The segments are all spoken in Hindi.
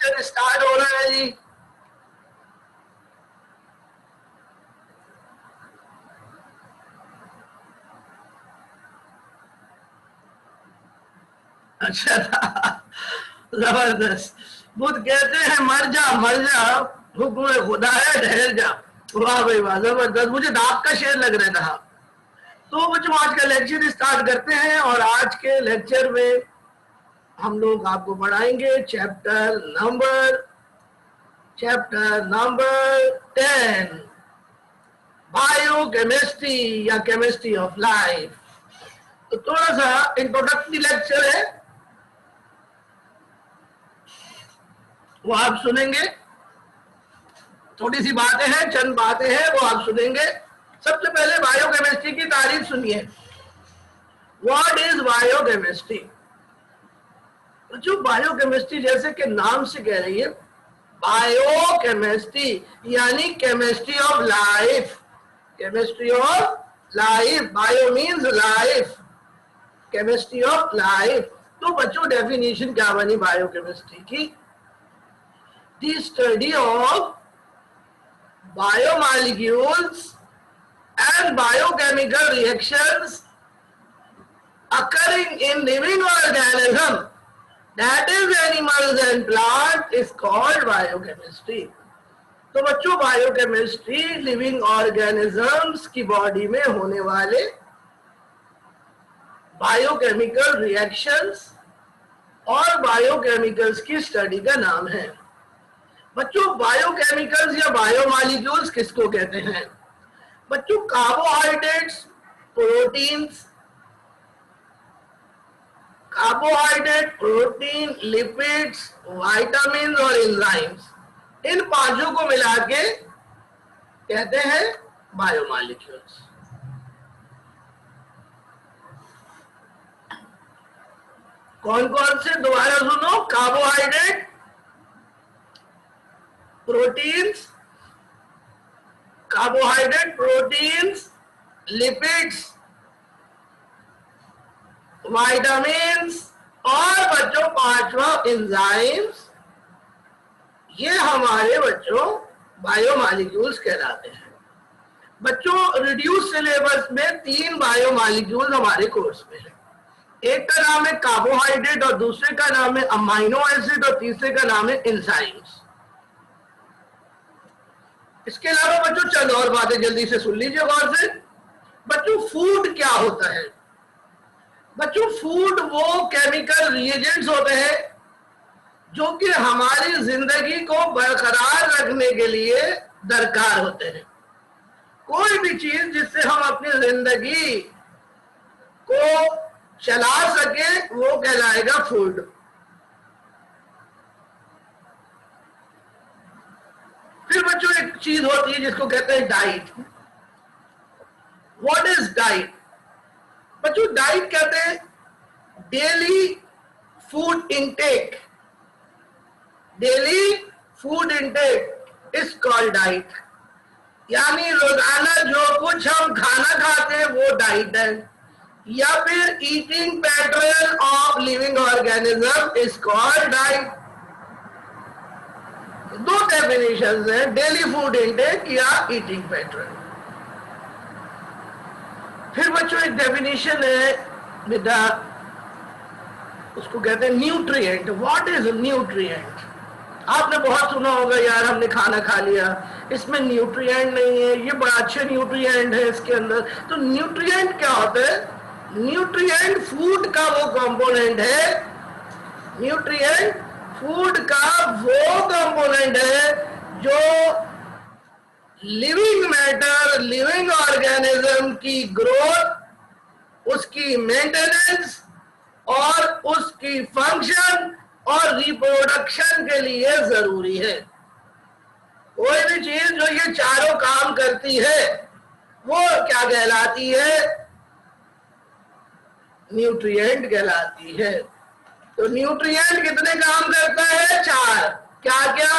लेक्चर स्टार्ट हो रहा है जी। अच्छा, जबरदस्त। बुद्ध कहते हैं मर जा, हुक्म खुदा है ठहर जा। वाह भाई वाह, जबरदस्त। मुझे दाप का शेर लग रहा था। तो बच्चों आज का लेक्चर स्टार्ट करते हैं और आज के लेक्चर में हम लोग आपको पढ़ाएंगे चैप्टर नंबर 10, बायोकेमिस्ट्री या केमिस्ट्री ऑफ लाइफ। तो थोड़ा सा इंट्रोडक्टरी लेक्चर है, वो आप सुनेंगे। थोड़ी सी बातें हैं, चंद बातें हैं, वो आप सुनेंगे। सबसे पहले बायोकेमिस्ट्री की तारीफ सुनिए। What is biochemistry? जो बायोकेमिस्ट्री जैसे कि नाम से कह रही है, बायोकेमिस्ट्री यानी chemistry of life. Chemistry of life, bio means life, chemistry of life. तो बच्चों डेफिनेशन क्या बनी बायोकेमिस्ट्री की? The study of biomolecules and biochemical reactions occurring in living organism, that is animals and plants, is called biochemistry. तो बच्चों बायोकेमिस्ट्री लिविंग ऑर्गेनिजम्स की बॉडी में होने वाले बायोकेमिकल रिएक्शंस और बायोकेमिकल्स की स्टडी का नाम है। बच्चों बायोकेमिकल्स या बायोमॉलिक्यूल्स किसको कहते हैं? बच्चों carbohydrates, proteins, protein, lipids, vitamin और एंजाइम्स, इन पांचों को मिला के कहते हैं बायोमॉलिक्यूल्स। कौन कौन से? दोबारा सुनो। Carbohydrate, proteins, proteins, lipids, vitamins और बच्चों पांचवा एंजाइम्स। ये हमारे बच्चों बायोमॉलिक्यूल्स कहलाते हैं। बच्चों रिड्यूस सिलेबस में 3 बायोमॉलिक्यूल्स हमारे कोर्स में है। एक का नाम है कार्बोहाइड्रेट और दूसरे का नाम है अमाइनो एसिड और तीसरे का नाम है एंजाइम्स। इसके अलावा बच्चों चंद और बातें जल्दी से सुन लीजिए गौर से। बच्चों फूड क्या होता है? बच्चों फूड वो केमिकल रिएजेंट्स होते हैं जो कि हमारी जिंदगी को बरकरार रखने के लिए दरकार होते हैं। कोई भी चीज जिससे हम अपनी जिंदगी को चला सके वो कहलाएगा फूड। फिर बच्चों एक चीज होती है जिसको कहते हैं डाइट। What is diet? बच्चों डाइट कहते हैं daily food intake. Daily food intake is called diet, यानी रोजाना जो कुछ हम खाना खाते हैं वो डाइट है। या फिर eating pattern of living organism is called diet. दो डेफिनेशंस हैं, डेली फूड इनटेक या ईटिंग पैटर्न। फिर बच्चों एक डेफिनेशन है बेटा, उसको कहते हैं न्यूट्रिएंट। What is nutrient? आपने बहुत सुना होगा, यार हमने खाना खा लिया, इसमें न्यूट्रिएंट नहीं है, ये बड़ा अच्छे न्यूट्रिएंट है इसके अंदर। तो न्यूट्रिएंट क्या होता है? न्यूट्रिएंट फूड का वो कंपोनेंट है, न्यूट्रिएंट फूड का वो कंपोनेंट है जो लिविंग मैटर, लिविंग ऑर्गेनिज्म की ग्रोथ, उसकी मेंटेनेंस और उसकी फंक्शन और रिप्रोडक्शन के लिए जरूरी है। कोई भी चीज जो ये चारों काम करती है वो क्या कहलाती है? न्यूट्रिएंट कहलाती है। तो न्यूट्रिएंट कितने काम करता है? 4। क्या क्या?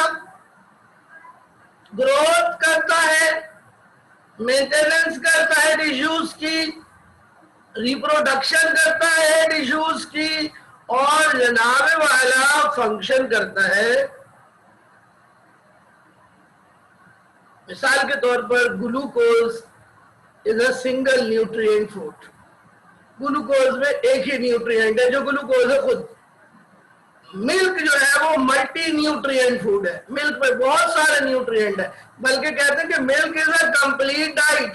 ग्रोथ करता है, मेंटेनेंस करता है टिश्यूज की, रिप्रोडक्शन करता है टिश्यूज की, और जनाब वाला फंक्शन करता है मिसाल के तौर पर glucose is a single nutrient food. Glucose में एक ही न्यूट्रिएंट है जो ग्लूकोज है खुद। मिल्क जो है वो मल्टी न्यूट्रिएंट फूड है, मिल्क में बहुत सारे न्यूट्रिएंट है, बल्कि कहते हैं कि milk is a complete diet.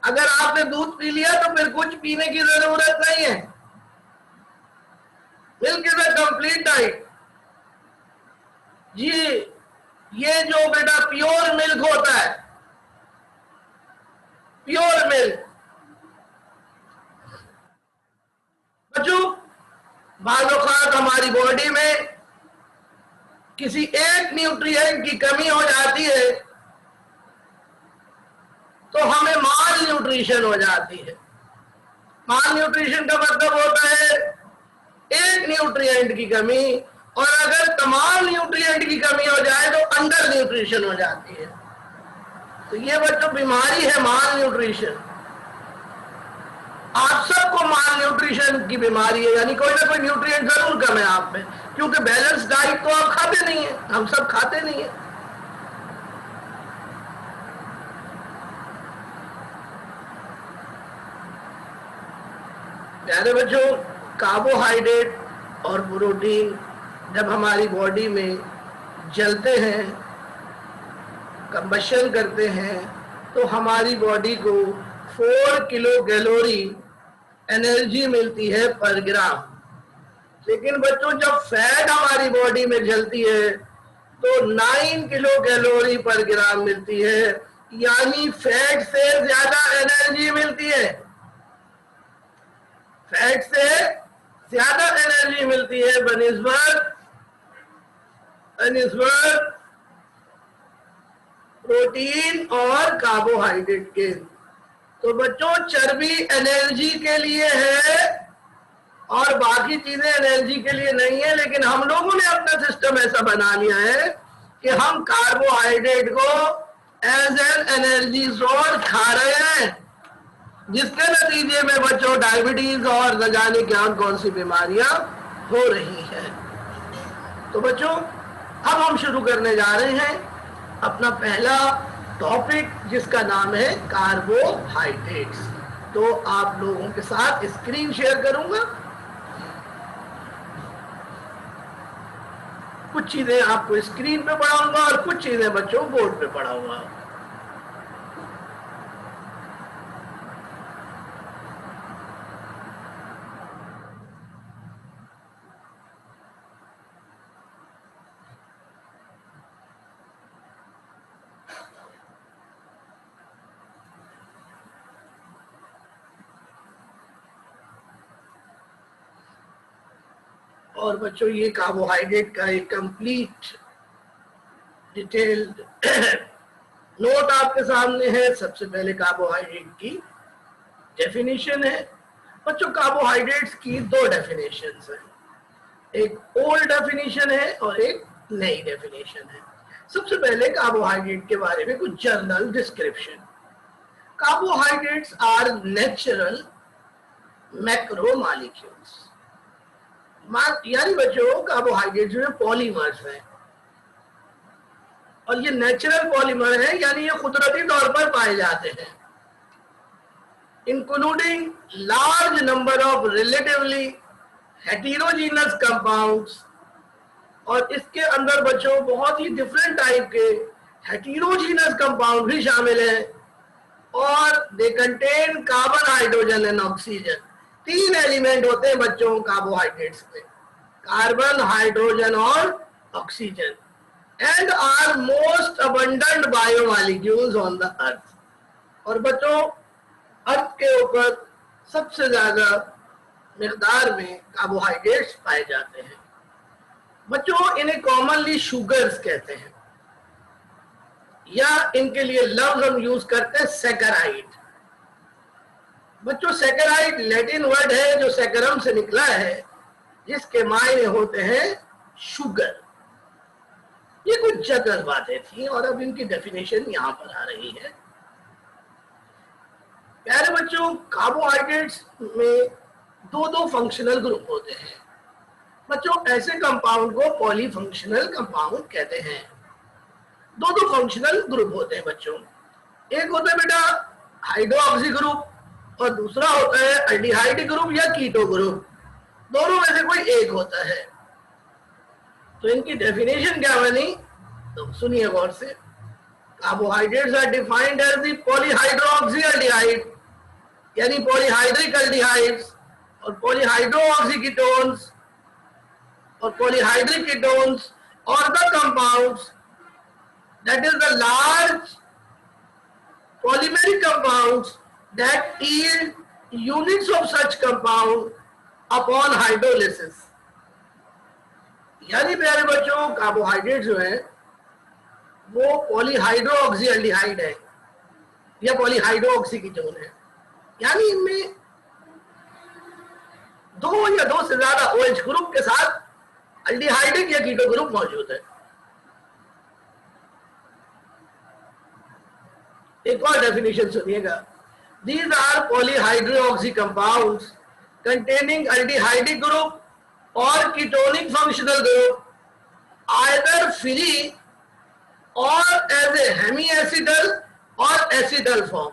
अगर आपने दूध पी लिया तो फिर कुछ पीने की जरूरत नहीं है। Milk is a complete diet जी। ये जो बेटा प्योर मिल्क होता है, प्योर मिल्क बच्चों, बाज़ औक़ात हमारी बॉडी में किसी एक न्यूट्रिएंट की कमी हो जाती है तो हमें माल न्यूट्रिशन हो जाती है। माल न्यूट्रिशन का मतलब होता है एक न्यूट्रिएंट की कमी, और अगर तमाम न्यूट्रिएंट की कमी हो जाए तो अंडर न्यूट्रिशन हो जाती है। तो ये बच्चों बीमारी है माल न्यूट्रिशन। आप सबको माल न्यूट्रिशन की बीमारी है, यानी कोई ना कोई न्यूट्रिएंट जरूर कम है आप में, क्योंकि बैलेंस डाइट तो आप खाते नहीं है, हम सब खाते नहीं है। प्यारे बच्चों, कार्बोहाइड्रेट और प्रोटीन जब हमारी बॉडी में जलते हैं, कंबशन करते हैं, तो हमारी बॉडी को 4 किलो कैलोरी एनर्जी मिलती है पर ग्राम। लेकिन बच्चों जब फैट हमारी बॉडी में जलती है तो 9 किलो कैलोरी पर ग्राम मिलती है, यानी फैट से ज्यादा एनर्जी मिलती है। फैट से ज्यादा एनर्जी मिलती है बनिस्बत प्रोटीन और कार्बोहाइड्रेट के। तो बच्चों चर्बी एनर्जी के लिए है और बाकी चीजें एनर्जी के लिए नहीं है, लेकिन हम लोगों ने अपना सिस्टम ऐसा बना लिया है कि हम कार्बोहाइड्रेट को एज एन एनर्जी सोर्स खा रहे हैं, जिसके नतीजे में बच्चों डायबिटीज और न जाने क्या कौन सी बीमारियां हो रही हैं। तो बच्चों अब हम शुरू करने जा रहे हैं अपना पहला टॉपिक, जिसका नाम है कार्बोहाइड्रेट्स। तो आप लोगों के साथ स्क्रीन शेयर करूंगा, कुछ चीजें आपको स्क्रीन पे पढ़ाऊंगा और कुछ चीजें बच्चों बोर्ड पे पढ़ाऊंगा। और बच्चों ये कार्बोहाइड्रेट का एक कंप्लीट डिटेल्ड नोट आपके सामने है। सबसे पहले कार्बोहाइड्रेट की डेफिनेशन है। बच्चों कार्बोहाइड्रेट्स की 2 डेफिनेशंस हैं, एक ओल्ड डेफिनेशन है और एक नई डेफिनेशन है। सबसे पहले कार्बोहाइड्रेट के बारे में कुछ general description. Carbohydrates are natural macromolecules, यानी बच्चों कार्बोहाइड्रेट जो है पॉलीमर्स हैं, और ये नेचुरल पॉलीमर है, यानी ये कुदरती तौर पर पाए जाते हैं, including large number of relatively heterogeneous compounds. और इसके अंदर बच्चों बहुत ही डिफरेंट टाइप के हेटेरोजीनस कंपाउंड भी शामिल हैं, और they contain carbon, hydrogen and oxygen. 3 element होते हैं बच्चों कार्बोहाइड्रेट्स में, कार्बन, हाइड्रोजन और oxygen, and are most abundant biomolecules on the earth. और बच्चों अर्थ के ऊपर सबसे ज्यादा मिकदार में कार्बोहाइड्रेट्स पाए जाते हैं। बच्चों इन्हें कॉमनली शुगर्स कहते हैं, या इनके लिए लफ्ज हम यूज करते हैं सैकराइड। बच्चों सैकराइड लैटिन वर्ड है जो सैकरम से निकला है, जिसके मायने होते हैं शुगर। ये कुछ जनरल बातें थी और अब इनकी डेफिनेशन यहां पर आ रही है। प्यारे बच्चों कार्बोहाइड्रेट्स में 2 फंक्शनल ग्रुप होते हैं। बच्चों ऐसे कंपाउंड को पॉलीफंक्शनल कंपाउंड कहते हैं। दो दो फंक्शनल ग्रुप होते हैं बच्चों। एक होता है बेटा हाइड्रोक्सी ग्रुप और दूसरा होता है एल्डिहाइड ग्रुप या कीटो ग्रुप। दोनों में से कोई एक होता है। तो इनकी डेफिनेशन क्या बनी, तो सुनिए गौर से। Carbohydrates are defined as the polyhydroxy aldehyde, यानी पॉलीहाइड्रिक एल्डिहाइड्स और पॉलीहाइड्रोक्सी कीटोन्स और polyhydric ketones or the compounds, that is the large polymeric compounds that yield units of such compound upon hydrolysis। यानी प्यारे बच्चों कार्बोहाइड्रेट जो है वो पॉलीहाइड्रोक्सी एल्डिहाइड है या पॉलीहाइड्रोक्सी कीटोन है, यानी इनमें दो या दो से ज्यादा OH ग्रुप के साथ एल्डिहाइडिक या कीटो ग्रुप मौजूद है। एक और डेफिनेशन सुनिएगा। These are polyhydroxy compounds containing aldehydic group or ketonic functional group, either free or as a hemiacetal or acetal form।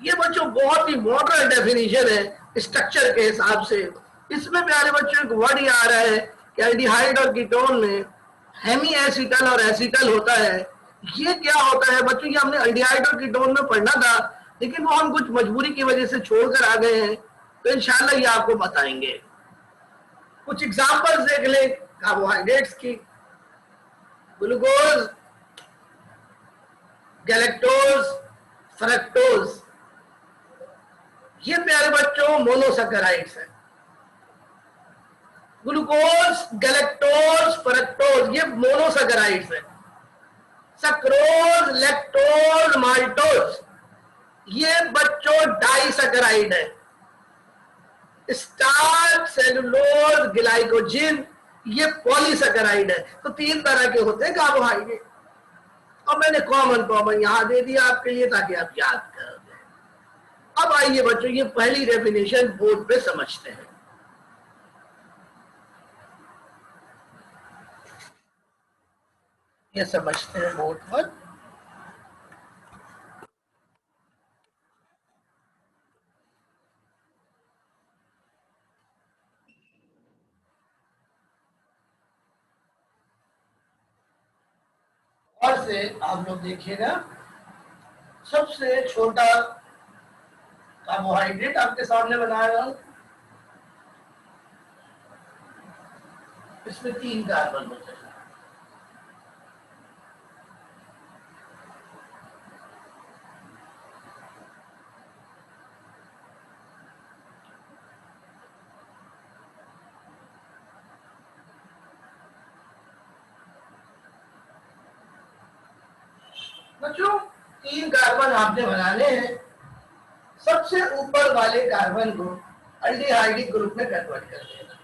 ये बच्चों बहुत ही मॉडर्न डेफिनेशन है स्ट्रक्चर के हिसाब से। इसमें प्यारे बच्चों एक वर्ड ये आ रहा है कि एल्डिहाइड और कीटोन में हेमी एसिटल और एसिटल होता है। ये क्या होता है बच्चों, ये हमने एल्डिहाइड और कीटोन में पढ़ना था, लेकिन वो हम कुछ मजबूरी की वजह से छोड़कर आ गए हैं, तो इंशाल्लाह ये आपको बताएंगे। कुछ एग्जांपल्स देख लें कार्बोहाइड्रेट्स की। ग्लूकोज, गैलेक्टोज, फ्रक्टोज, ये प्यारे बच्चों मोनोसैकेराइड्स हैं। ग्लूकोज, गैलेक्टोज, फ्रक्टोज ये मोनोसैकेराइड्स हैं। सक्रोज, लैक्टोज, माल्टोज ये बच्चों डाइसैकेराइड है। स्टार्च, सेलुलोज, ग्लाइकोजन ये पॉलीसैकेराइड है। तो तीन तरह के होते हैं कार्बोहाइड्रेट, और मैंने कॉमन यहां दे दिया आपके लिए ताकि आप याद कर दें। अब आइए बच्चों ये पहली डेफिनेशन बोर्ड पे समझते हैं। ये समझते हैं बोर्ड पर। और से आप लोग देखिएगा, सबसे छोटा कार्बोहाइड्रेट आपके सामने बनाया हूं, इसमें 3 कार्बन होते हैं। बच्चों 3 कार्बन आपने बनाने हैं। सबसे ऊपर वाले कार्बन को एल्डिहाइडिक ग्रुप में कन्वर्ट कर देना।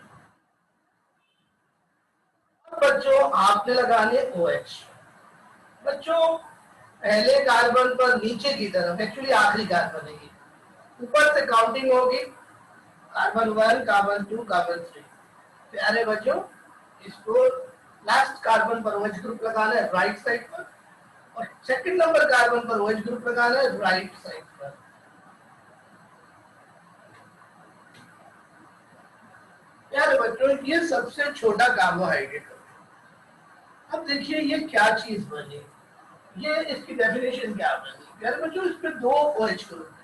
बच्चों आपने लगाने OH। बच्चों पहले कार्बन पर नीचे की तरफ, एक्चुअली आखिरी कार्बन है, ऊपर से काउंटिंग होगी, कार्बन 1, कार्बन 2, कार्बन 3। प्यारे बच्चों इसको लास्ट कार्बन पर OH ग्रुप लगाना है राइट साइड पर, और सेकंड नंबर कार्बन पर OH ग्रुप लगाना है राइट साइड पर। प्यारे बच्चों ये सबसे छोटा कार्बोहाइड्रेट है। अब देखिए ये क्या चीज बनी, ये इसकी डेफिनेशन क्या बनी। प्यारे बच्चों इस पे 2 OH ग्रुप है।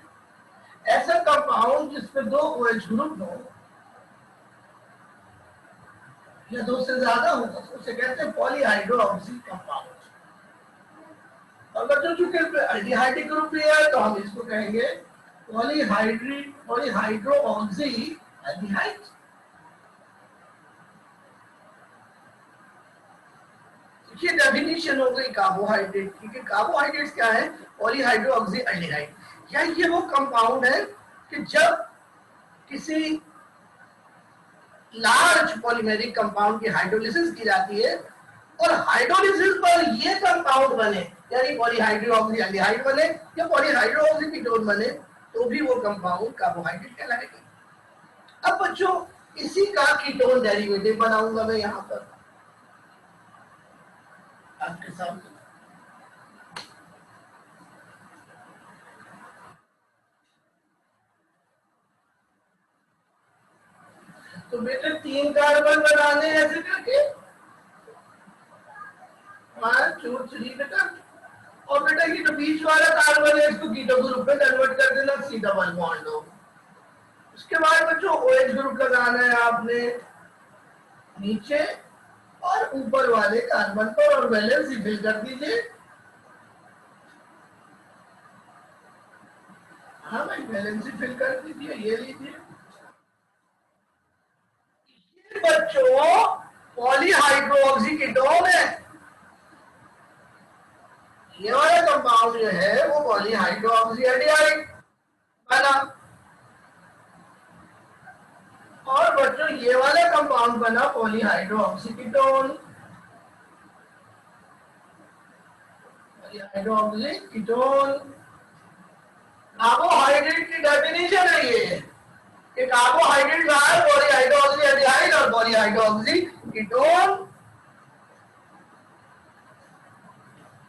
ऐसा कंपाउंड जिसपे 2 OH ग्रुप हो या 2 से ज्यादा हो उसे कहते हैं पॉलीहाइड्रोक्सी कंपाउंड। और बच्चों चूंकि एल्डिहाइडिक ग्रुप भी है तो हम इसको कहेंगे पॉलीहाइड्रोक्सी एल्डिहाइड। ये डेफिनेशन हो गई कार्बोहाइड्रेट की कि कार्बोहाइड्रेट्स क्या है, पॉलीहाइड्रोक्सी एल्डिहाइड। या ये वो कंपाउंड है कि जब किसी लार्ज पॉलीमेरिक कंपाउंड की हाइड्रोलिसिस की जाती है और हाइड्रोलिसिस पर ये कंपाउंड बने, यानी पॉलीहाइड्रोक्सी एल्डिहाइड बने या पॉलीहाइड्रोक्सी कीटोन बने, तो भी वो कंपाउंड कार्बोहाइड्रेट कहलाएगा। अब बच्चों इसी का कीटोन डेरिवेटिव बनाऊंगा मैं यहां पर आपके सामने। तो बेटे 3 कार्बन बनाने ऐसे करके 1 2 3 बेटा, और बेटा ये जो बीच वाला कार्बन है इसको कीटो ग्रुप में कन्वर्ट कर देना, सी डबल बॉन्ड हो। उसके बाद बच्चों OH ग्रुप लगाना है आपने नीचे और ऊपर वाले कार्बन पर और वैलेंस फिल कर दीजिए। हाँ भाई वैलेंस फिल कर दीजिए, ये लीजिए। ये बच्चों पॉलीहाइड्रोक्सी कीटोन है, ये वाला कंपाउंड जो है वो पॉलीहाइड्रोक्सी एल्डिहाइड बना, और बच्चों ये वाला कंपाउंड बना polyhydroxy ketone. Polyhydroxy ketone carbohydrate की डेफिनेशन है ये कि कार्बोहाइड्रेट का है पॉलीहाइड्रोक्सी एल्डिहाइड और पॉलीहाइड्रोक्सी कीटोन,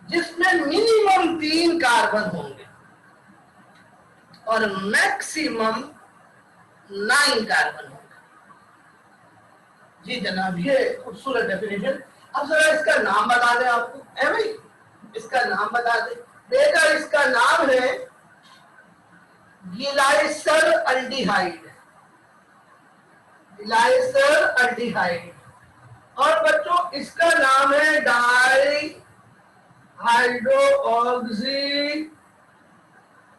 जिसमें मिनिमम 3 कार्बन होंगे और मैक्सिमम 9 कार्बन होंगे। जी जनाब, ये खूबसूरत डेफिनेशन। अब जरा इसका नाम बता दें आपको, है भाई, इसका नाम बता दें बेटा। इसका नाम है गिलाइसर अल्डिहाइड, गिलाइसर अल्डिहाइड। और बच्चों इसका नाम है di hydroxy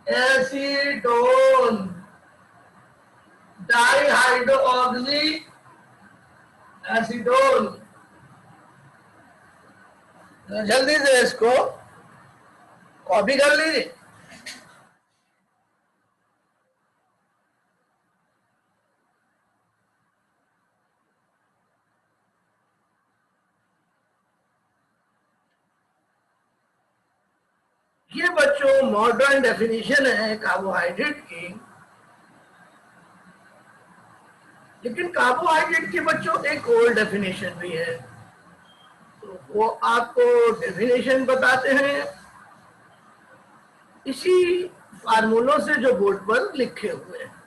acetone, di hydroxy acetone. जल्दी से इसको कॉपी कर लीजिए। ये बच्चों मॉडर्न डेफिनेशन है कार्बोहाइड्रेट की, लेकिन कार्बोहाइड्रेट के बच्चों एक और डेफिनेशन भी है, तो वो आपको डेफिनेशन बताते हैं इसी फार्मूलों से जो बोर्ड पर लिखे हुए हैं।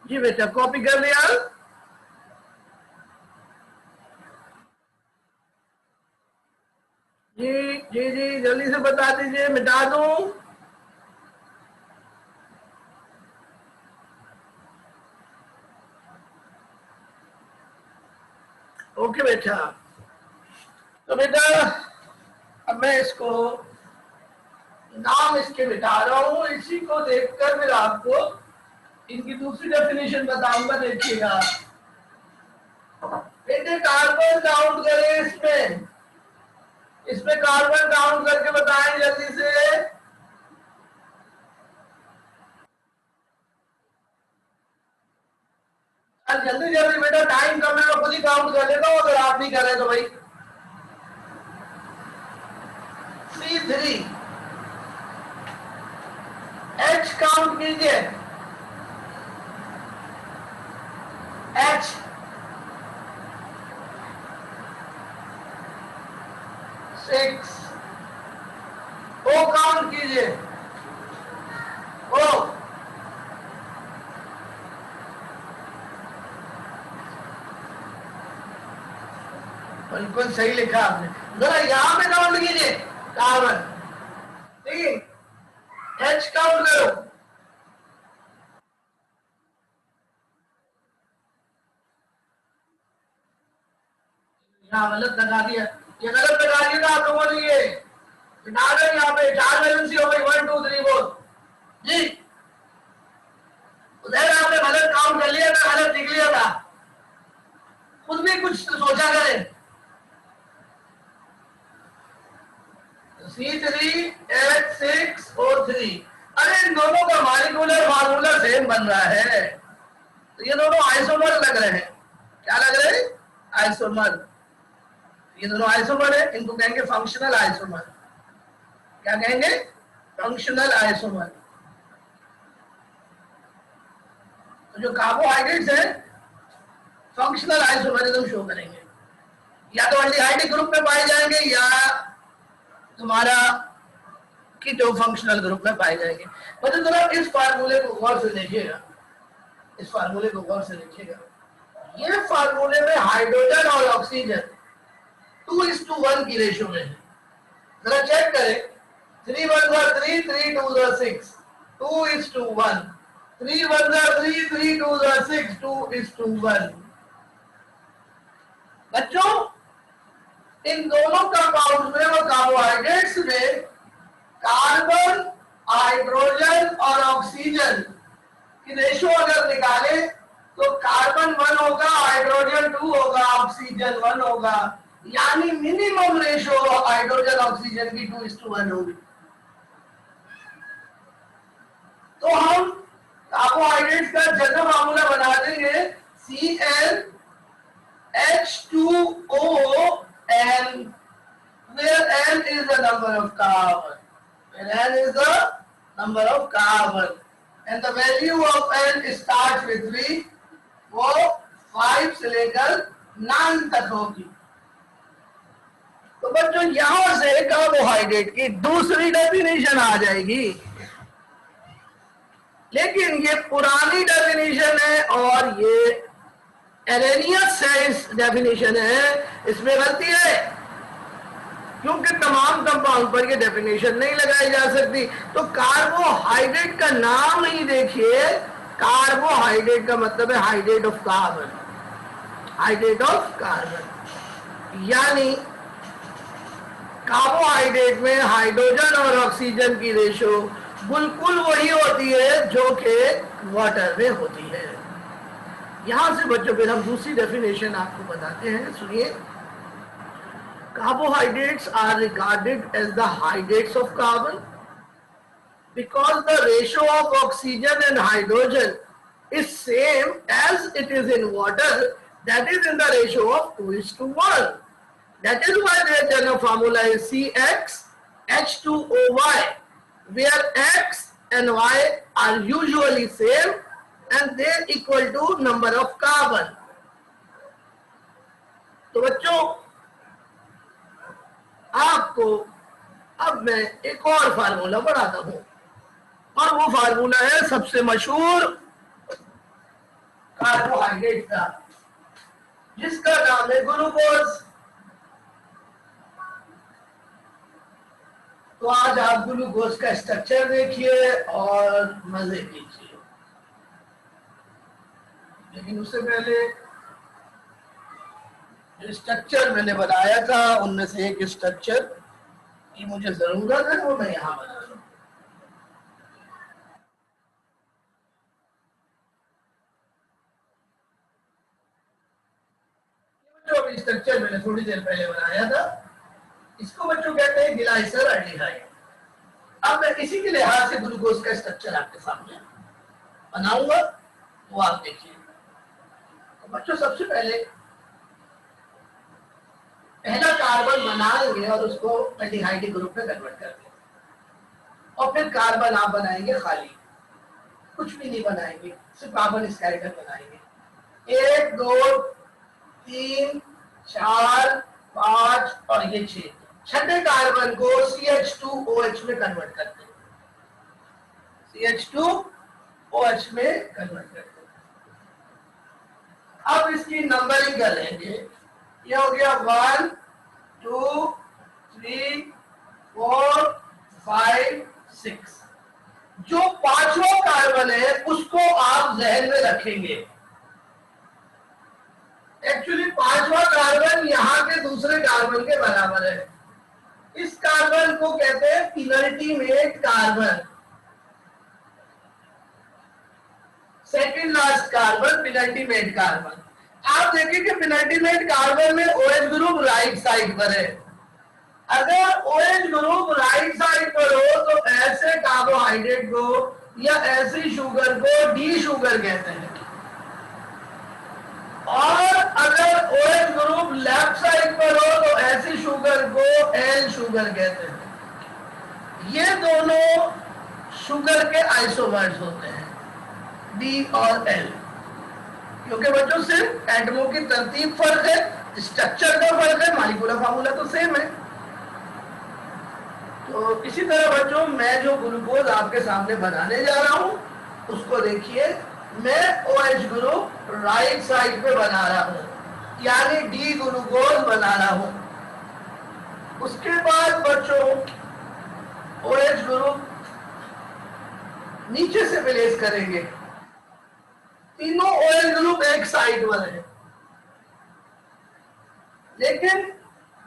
जी बेटा कॉपी कर लिया? जी जी जी जल्दी से बता दीजिए, मिटा दूं? ओके बेटा, तो बेटा अब मैं इसको नाम इसके मिटा रहा हूं, इसी को देखकर फिर आपको इनकी दूसरी डेफिनेशन बताऊंगा। देखिएगा बेटे, कार्बन काउंट करें इसमें, इसमें कार्बन काउंट करके बताएं जल्दी से। जल्दी जल्दी बेटा, टाइम कम है, मैं खुद ही काउंट कर लेता हूं, अगर आप नहीं कर रहे तो भाई। C3 H काउंट कीजिए, H 6, O काउंट कीजिए, O बिल्कुल सही लिखा आपने। जरा यहां पे काउंट कीजिए कार्बन, ठीक है, H काउंट करो, यहाँ गलत लगा दिया, ये गलत लगा दिया था आप लोगों ने, ये बिठा दो यहाँ पे 4 वैलेंसी हो गई, 1 2 3 4 जी। उधर आपने गलत काउंट कर लिया था, गलत लिख लिया था, खुद भी कुछ सोचा करें। C3H6O3, अरे इन दोनों का मॉलिक्यूलर फार्मूला सेम बन रहा है, तो ये दोनों आइसोमर लग रहे हैं। क्या लग रहे हैं? आइसोमर। ये दोनों आइसोमर है, इनको कहेंगे फंक्शनल आइसोमर। क्या कहेंगे? Functional isomer. तो जो कार्बोहाइड्रेट्स है फंक्शनल आइसोमरिज्म शो करेंगे। या तो एल्डिहाइडिक ग्रुप में पाए जाएंगे या तुम्हारा कीटो फंक्शनल ग्रुप में पाए जाएंगे। मतलब जरा इस फार्मूले को गौर से देखिएगा, इस फार्मूले को गौर से देखिएगा। ये फार्मूले में हाइड्रोजन और ऑक्सीजन 2:1 की रेशियो में है। जरा चेक करें, 3 1 3, 3 2 6, 2:1, 3 1 3, 3 2 6, 2:1। बच्चों इन दोनों कंपाउंड में और कार्बोहाइड्रेट्स में कार्बन, हाइड्रोजन और ऑक्सीजन की रेशियो अगर निकाले तो कार्बन 1 होगा, हाइड्रोजन 2 होगा, ऑक्सीजन 1 होगा, यानी मिनिमम रेशियो हाइड्रोजन ऑक्सीजन की 2:1 होगी। तो हम कार्बोहाइड्रेट्स का जनरल फार्मूला बना देंगे CnH2ON, where N is the number of carbon, where N is the number of carbon, and the value of N starts with 3, वो 5 से लेकर 9 तक होगी। तो बच्चों यहां से कार्बोहाइड्रेट की दूसरी डेफिनेशन आ जाएगी, लेकिन ये पुरानी डेफिनेशन है और ये एरेनियस सेंस डेफिनेशन है, इसमें गलती है क्योंकि तमाम कंपाउंड पर ये डेफिनेशन नहीं लगाई जा सकती। तो कार्बोहाइड्रेट का नाम ही देखिए, कार्बोहाइड्रेट का मतलब है hydrate of carbon, hydrate of carbon, यानी कार्बोहाइड्रेट में हाइड्रोजन और ऑक्सीजन की रेशियो बिल्कुल वही होती है जो कि वाटर में होती है। यहां से बच्चों फिर हम दूसरी डेफिनेशन आपको बताते हैं, सुनिए। Carbohydrates are regarded as the hydrates of carbon because the ratio of oxygen and hydrogen is same as it is in water, that is in the ratio of 2:1. That is why their general formula is CxH2OY, where X and Y are usually same and they equal to number of carbon. तो बच्चों आपको अब मैं एक और फार्मूला बढ़ाता हूं और वो फार्मूला है सबसे मशहूर कार्बोहाइड्रेट का, जिसका नाम है ग्लूकोज। तो आज आप ग्लूकोज का स्ट्रक्चर देखिए और मजे कीजिए, लेकिन उससे पहले जो स्ट्रक्चर मैंने बनाया था उनमें से एक स्ट्रक्चर की मुझे जरूरत है, वो मैं यहां बना रहा हूं। जो स्ट्रक्चर मैंने थोड़ी देर पहले बनाया था, इसको बच्चों कहते हैं ग्लाइसर एल्डिहाइड। अब मैं इसी के लिहाज से ग्लूकोज का स्ट्रक्चर आपके सामने बनाऊंगा, वो आप देखिए। तो बच्चों सबसे पहले पहला कार्बन बनाएंगे और उसको एल्डिहाइडिक ग्रुप में कन्वर्ट करेंगे, और फिर कार्बन आप बनाएंगे खाली, कुछ भी नहीं बनाएंगे, सिर्फ कार्बन स्कैटर बनाएंगे। 1 2 3 4 5 और ये 6, छठे कार्बन को CH2OH में कन्वर्ट करते हैं, CH2OH में कन्वर्ट करते हैं। अब इसकी नंबरिंग करेंगे, ये हो गया 1 2 3 4 5 6। जो पांचवा कार्बन है उसको आप जहन में रखेंगे। एक्चुअली पांचवा कार्बन यहाँ के दूसरे कार्बन के बराबर है। इस कार्बन को कहते हैं penultimate carbon, second last carbon penultimate carbon. आप देखिए कि पेनल्टीमेट कार्बन में OH ग्रुप राइट साइड पर है। अगर OH ग्रुप राइट साइड पर हो तो ऐसे कार्बोहाइड्रेट को या ऐसी शुगर को डी शुगर कहते हैं, और अगर OH ग्रुप लेफ्ट साइड पर हो तो ऐसी शुगर को एल शुगर कहते हैं। ये दोनों शुगर के आइसोमर्स होते हैं, डी और एल, क्योंकि बच्चों सिर्फ एटमों की तरतीब फर्क है स्ट्रक्चर का फर्क है, मॉलिक्यूलर फार्मूला तो सेम है। तो इसी तरह बच्चों मैं जो ग्लूकोज आपके सामने बनाने जा रहा हूं उसको देखिए, मैं OH ग्रुप राइट साइड पे बना रहा हूं, यानी डी ग्लूकोज बना रहा हूं। उसके बाद बच्चों OH ग्रुप नीचे से प्लेस करेंगे, तीनों OH ग्रुप एक साइड पर है, लेकिन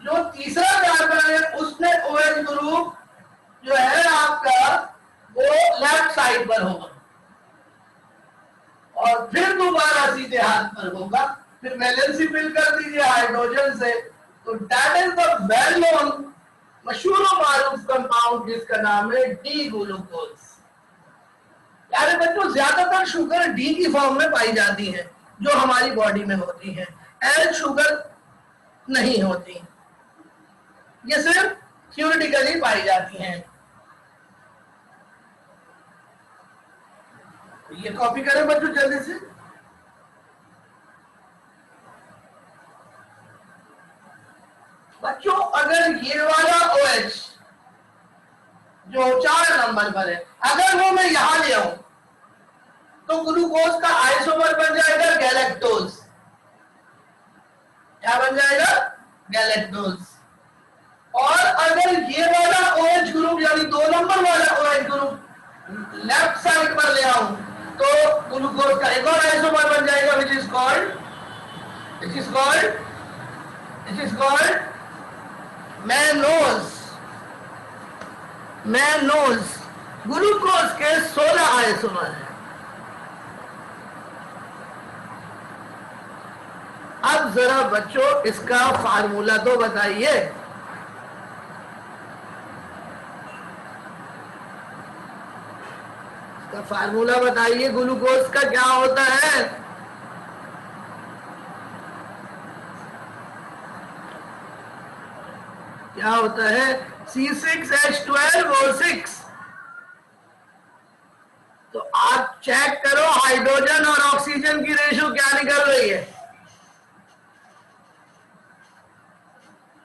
जो तीसरा कार्बन है उसमें OH ग्रुप जो है आपका वो लेफ्ट साइड पर होगा और फिर दोबारा सीधे हाथ पर होगा। फिर वैलेंसी फिल कर दीजिए हाइड्रोजन से, तो that is the well known मशहूर मारूफ कंपाउंड जिसका नाम है डी ग्लूकोज। यानी बच्चों ज्यादातर शुगर डी की फॉर्म में पाई जाती है जो हमारी बॉडी में होती है, एल शुगर नहीं होती, ये सिर्फ थ्योरेटिकली पाई जाती हैं। ये कॉपी करें बच्चों जल्दी से। बच्चों अगर ये वाला OH जो 4 नंबर पर है, अगर वो मैं यहां ले आऊं तो ग्लूकोज का आइसोमर बन जाएगा गैलेक्टोज। क्या बन जाएगा? गैलेक्टोज। और अगर ये वाला OH ग्रुप यानी 2 नंबर वाला OH ग्रुप लेफ्ट साइड पर ले आऊं तो ग्लूकोज का एक और आइसोमर बन जाएगा which is called mannose. Glucose के 16 आइसोमर हैं। अब जरा बच्चों इसका फार्मूला तो बताइए। इसका फार्मूला बताइए, ग्लूकोज का क्या होता है? क्या होता है? C6H12O6। तो आप चेक करो हाइड्रोजन और ऑक्सीजन की रेशो क्या निकल रही है,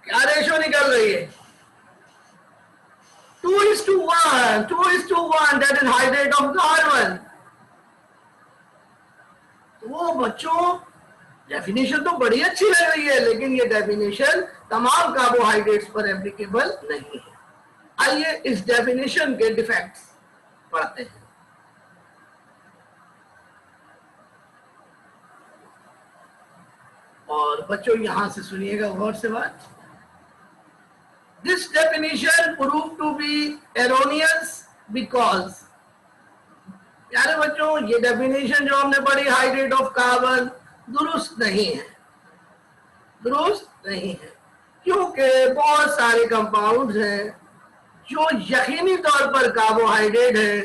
क्या रेशो निकल रही है? 2:1, 2:1, that is hydrate of carbon। वो बच्चों डेफिनेशन तो बड़ी अच्छी लग रही है, लेकिन ये डेफिनेशन तमाम कार्बोहाइड्रेट्स पर एप्लीकेबल नहीं है। आइए इस डेफिनेशन के डिफेक्ट्स पढ़ते हैं। और बच्चों यहां से सुनिएगा गौर से बात। This definition proved to be erroneous because, यारे बच्चों ये डेफिनेशन जो हमने पढ़ी हाइड्रेट ऑफ कार्बन दुरुस्त नहीं है, दुरुस्त नहीं है, क्योंकि बहुत सारे कंपाउंड्स हैं जो यकीनी तौर पर कार्बोहाइड्रेट है,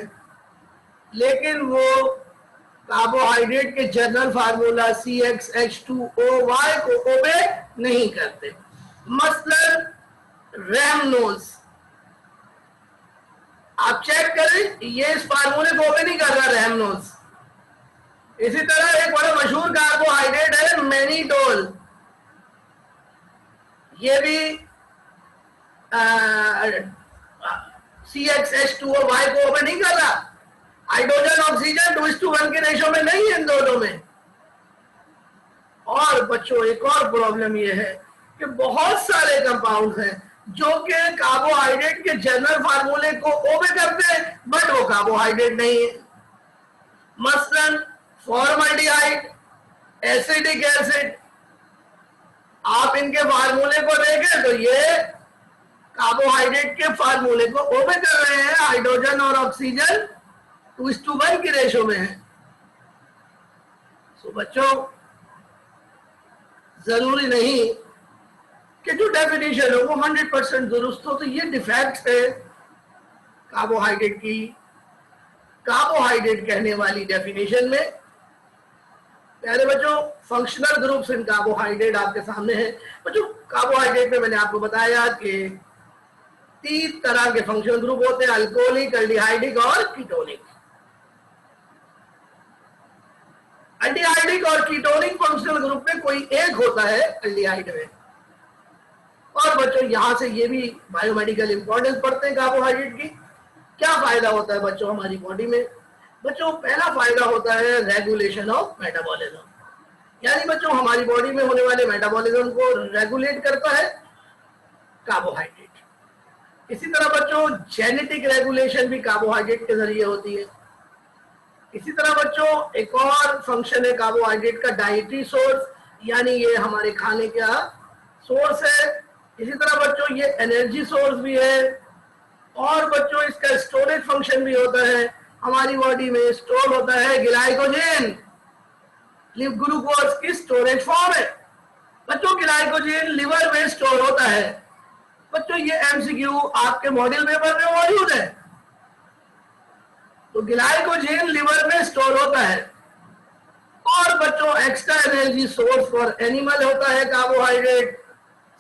लेकिन वो कार्बोहाइड्रेट के जनरल फार्मूला CxH2OY को ओबे नहीं करते। मसलन रैमनोज, आप चेक करें ये इस फार्मूले को ओबे नहीं कर रहा रैमनोज। इसी तरह एक बड़ा मशहूर कार्बोहाइड्रेट है मैनिटोल, ये भी CxH2OY को ओबे नहीं कर रहा। हाइड्रोजन ऑक्सीजन 2:1 के रेशो में नहीं है इन दोनों में। और बच्चों एक और प्रॉब्लम ये है कि बहुत सारे कंपाउंड हैं जो कि कार्बोहाइड्रेट के जनरल फार्मूले को ओबे करते हैं, बट वो कार्बोहाइड्रेट नहीं है। मसलन फॉर्मल्डिहाइड, एसिडिक एसिड, आप इनके फार्मूले को देखें तो ये कार्बोहाइड्रेट के फार्मूले को ओबे कर रहे हैं। हाइड्रोजन और ऑक्सीजन 2:1 की रेशो में है। सो बच्चों जरूरी नहीं कि जो डेफिनेशन है वो 100% दुरुस्त हो। तो ये डिफेक्ट है कार्बोहाइड्रेट की, कार्बोहाइड्रेट कहने वाली डेफिनेशन में। प्यारे बच्चों फंक्शनल ग्रुप्स इन कार्बोहाइड्रेट आपके सामने है। बच्चों कार्बोहाइड्रेट में मैंने आपको बताया कि 3 तरह के फंक्शनल ग्रुप होते हैं, अल्कोहलिक, एल्डिहाइडिक और कीटोनिक। एल्डिहाइडिक और कीटोनिक फंक्शनल ग्रुप में कोई एक होता है एल्डिहाइड में। और बच्चों यहां से ये भी बायोमेडिकल इंपॉर्टेंस पढ़ते हैं कार्बोहाइड्रेट की। क्या फायदा होता है बच्चों हमारी बॉडी में? बच्चों पहला फायदा होता है रेगुलेशन ऑफ मेटाबॉलिज्म, यानी बच्चों हमारी बॉडी में होने वाले मेटाबॉलिज्म को रेगुलेट करता है कार्बोहाइड्रेट। इसी तरह बच्चों जेनेटिक रेगुलेशन भी कार्बोहाइड्रेट के जरिए होती है। इसी तरह बच्चों एक और फंक्शन है कार्बोहाइड्रेट का, डाइटरी सोर्स, यानी ये हमारे खाने का सोर्स है। इसी तरह बच्चों ये एनर्जी सोर्स भी है, और बच्चों इसका स्टोरेज फंक्शन भी होता है। हमारी बॉडी में स्टोर होता है ग्लाइकोजेन, ग्लूकोज की स्टोरेज फॉर्म है। बच्चों ग्लाइकोजेन लिवर में स्टोर होता है। बच्चों ये एमसीक्यू आपके मॉडल पेपर में मौजूद है। तो ग्लाइकोजेन लिवर में स्टोर होता है। और बच्चों extra energy source for animal होता है कार्बोहाइड्रेट,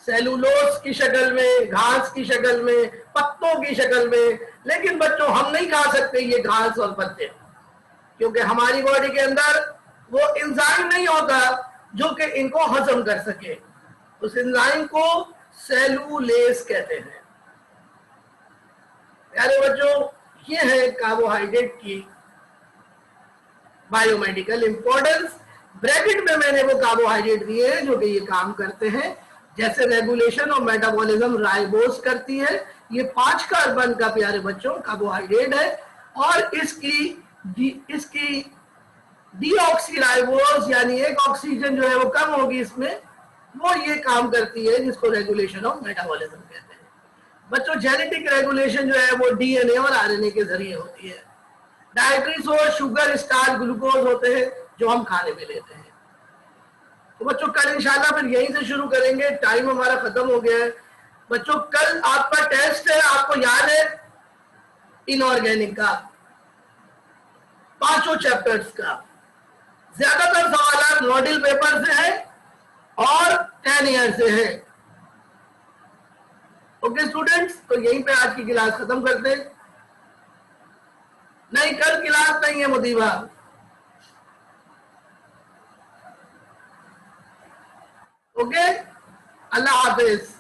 सेलुलोज की शक्ल में, घास की शक्ल में, पत्तों की शक्ल में। लेकिन बच्चों हम नहीं खा सकते ये घास और पत्ते, क्योंकि हमारी बॉडी के अंदर वो एंजाइम नहीं होता जो कि इनको हजम कर सके। उस एंजाइम को सेलुलेज कहते हैं। प्यारे बच्चों ये है कार्बोहाइड्रेट की बायोमेडिकल इंपॉर्टेंस। ब्रैकेट में मैंने वो कार्बोहाइड्रेट दिए हैं जो कि ये काम करते हैं, जैसे रेगुलेशन और मेटाबॉलिज्म राइबोज करती है। ये 5 कार्बन का प्यारे बच्चों कार्बोहाइड्रेट है, और इसकी डीऑक्सीराइबोज यानी एक ऑक्सीजन जो है वो कम होगी इसमें, वो ये काम करती है जिसको रेगुलेशन ऑफ मेटाबॉलिज्म कहते हैं। बच्चों जेनेटिक रेगुलेशन जो है वो डीएनए और आरएनए के जरिए होती है। Dietary source sugar, starch, glucose होते हैं जो हम खाने में लेते हैं। तो बच्चों कल इंशाल्लाह फिर यहीं से शुरू करेंगे, टाइम हमारा खत्म हो गया है। बच्चों कल आपका टेस्ट है, आपको याद है इनऑर्गेनिक का 5 चैप्टर्स का। ज्यादातर सवाल मॉडल पेपर से है और 10 ईयर से है। ओके स्टूडेंट्स, तो यहीं पे आज की क्लास खत्म करते हैं। नहीं कल क्लास नहीं है मुदीबा। ओके, अल्लाह हाफिज।